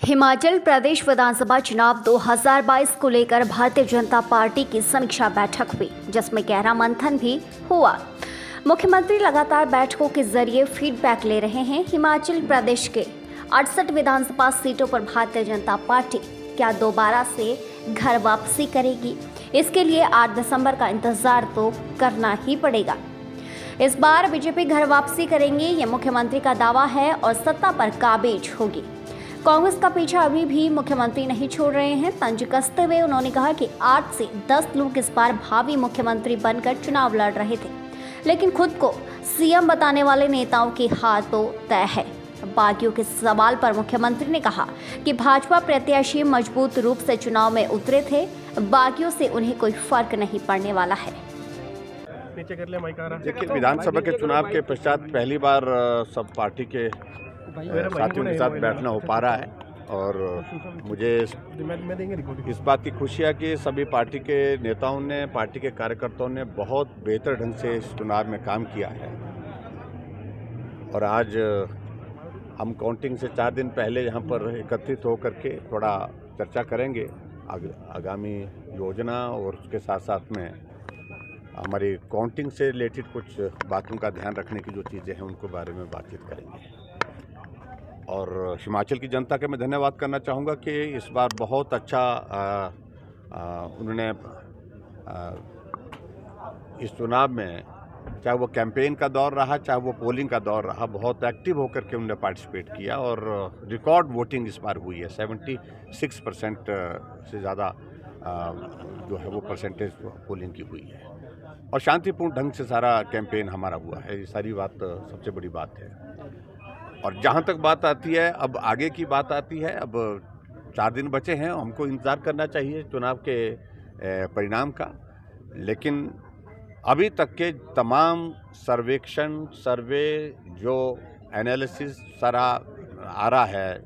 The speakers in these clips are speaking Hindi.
हिमाचल प्रदेश विधानसभा चुनाव 2022 को लेकर भारतीय जनता पार्टी की समीक्षा बैठक हुई, जिसमें गहरा मंथन भी हुआ। मुख्यमंत्री लगातार बैठकों के जरिए फीडबैक ले रहे हैं। हिमाचल प्रदेश के 68 विधानसभा सीटों पर भारतीय जनता पार्टी क्या दोबारा से घर वापसी करेगी? इसके लिए 8 दिसंबर का इंतजार तो करना ही पड़ेगा। इस बार बीजेपी घर वापसी करेंगे, ये मुख्यमंत्री का दावा है और सत्ता पर काबिज होगी। कांग्रेस का पीछा अभी भी मुख्यमंत्री नहीं छोड़ रहे हैं। तंज कसते हुए उन्होंने कहा कि 8 से 10 लोग इस बार भावी मुख्यमंत्री बनकर चुनाव लड़ रहे थे, लेकिन खुद को सीएम बताने वाले नेताओं की हार तो तय है। बागियों के सवाल पर मुख्यमंत्री ने कहा कि भाजपा प्रत्याशी मजबूत रूप से चुनाव में उतरे थे, बागियों से उन्हें कोई फर्क नहीं पड़ने वाला है। देखिए, विधानसभा के चुनाव के पश्चात पहली बार सब पार्टी के साथियों के साथ बैठना हो पा रहा है और मुझे इस बात की खुशी है कि सभी पार्टी के नेताओं ने, पार्टी के कार्यकर्ताओं ने बहुत बेहतर ढंग से इस चुनाव में काम किया है। और आज हम काउंटिंग से 4 दिन पहले यहाँ पर एकत्रित होकर के थोड़ा चर्चा करेंगे आगामी योजना, और उसके साथ साथ में हमारी काउंटिंग से रिलेटेड कुछ बातों का ध्यान रखने की जो चीज़ें हैं उनको बारे में बातचीत करेंगे। और हिमाचल की जनता का मैं धन्यवाद करना चाहूँगा कि इस बार बहुत अच्छा उन्होंने इस चुनाव में, चाहे वो कैंपेन का दौर रहा, चाहे वो पोलिंग का दौर रहा, बहुत एक्टिव होकर के उन्होंने पार्टिसिपेट किया और रिकॉर्ड वोटिंग इस बार हुई है। 76% से ज़्यादा जो है वो परसेंटेज पोलिंग की हुई है और शांतिपूर्ण ढंग से सारा कैंपेन हमारा हुआ है। ये सारी बात सबसे बड़ी बात है। और जहाँ तक बात आती है, अब आगे की बात आती है, अब 4 दिन बचे हैं, हमको इंतज़ार करना चाहिए चुनाव के परिणाम का। लेकिन अभी तक के तमाम सर्वेक्षण, सर्वे, जो एनालिसिस सारा आ रहा है,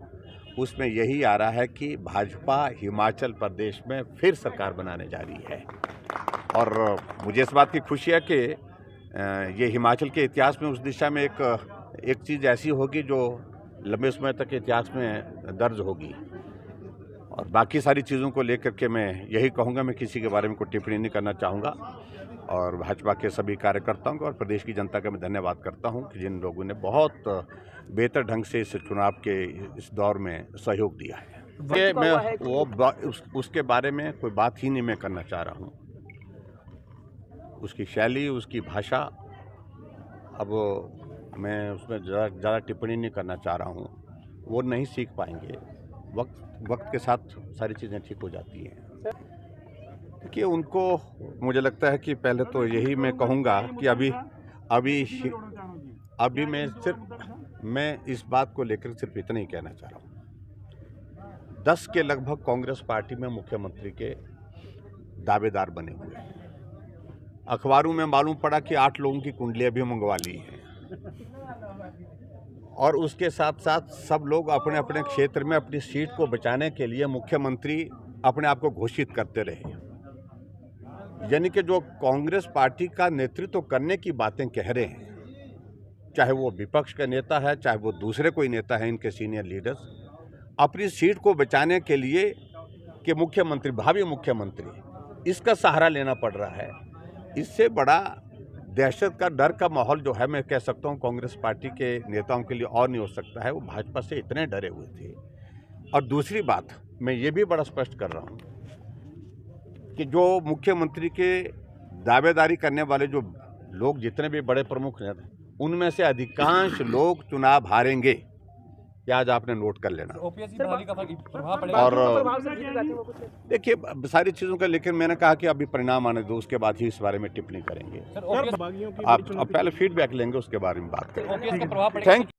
उसमें यही आ रहा है कि भाजपा हिमाचल प्रदेश में फिर सरकार बनाने जा रही है। और मुझे इस बात की खुशी है कि ये हिमाचल के इतिहास में उस दिशा में एक चीज़ ऐसी होगी जो लंबे समय तक इतिहास में दर्ज होगी। और बाकी सारी चीज़ों को लेकर के मैं यही कहूँगा, मैं किसी के बारे में कोई टिप्पणी नहीं करना चाहूँगा। और भाजपा के सभी कार्यकर्ताओं को और प्रदेश की जनता का मैं धन्यवाद करता हूँ कि जिन लोगों ने बहुत बेहतर ढंग से इस चुनाव के इस दौर में सहयोग दिया है। कि मैं उसके बारे में कोई बात ही नहीं मैं करना चाह रहा हूँ। उसकी शैली, उसकी भाषा, अब मैं उसमें ज़्यादा टिप्पणी नहीं करना चाह रहा हूँ। वो नहीं सीख पाएंगे। वक्त के साथ सारी चीज़ें ठीक हो जाती हैं। देखिए, उनको मुझे लगता है कि पहले तो यही मैं कहूँगा कि अभी मैं इस बात को लेकर सिर्फ इतना ही कहना चाह रहा हूँ। 10 के लगभग कांग्रेस पार्टी में मुख्यमंत्री के दावेदार बने हुए हैं। अखबारों में मालूम पड़ा कि 8 लोगों की कुंडलियाँ भी मंगवा ली हैं। और उसके साथ साथ सब लोग अपने अपने क्षेत्र में अपनी सीट को बचाने के लिए मुख्यमंत्री अपने आप को घोषित करते रहे। यानी कि जो कांग्रेस पार्टी का नेतृत्व करने की बातें कह रहे हैं, चाहे वो विपक्ष का नेता है, चाहे वो दूसरे कोई नेता है, इनके सीनियर लीडर्स, अपनी सीट को बचाने के लिए कि मुख्यमंत्री, भावी मुख्यमंत्री, इसका सहारा लेना पड़ रहा है। इससे बड़ा दहशत का, डर का माहौल जो है, मैं कह सकता हूँ कांग्रेस पार्टी के नेताओं के लिए और नहीं हो सकता है। वो भाजपा से इतने डरे हुए थे। और दूसरी बात मैं ये भी बड़ा स्पष्ट कर रहा हूँ कि जो मुख्यमंत्री के दावेदारी करने वाले जो लोग, जितने भी बड़े प्रमुख हैं, उनमें से अधिकांश लोग चुनाव हारेंगे। क्या आज आपने नोट कर लेना। और देखिए, सारी चीज़ों का, लेकिन मैंने कहा कि अभी परिणाम आने दो, उसके बाद ही इस बारे में टिप्पणी करेंगे। आप पहले फीडबैक लेंगे, उसके बारे में बात करेंगे। Thank you.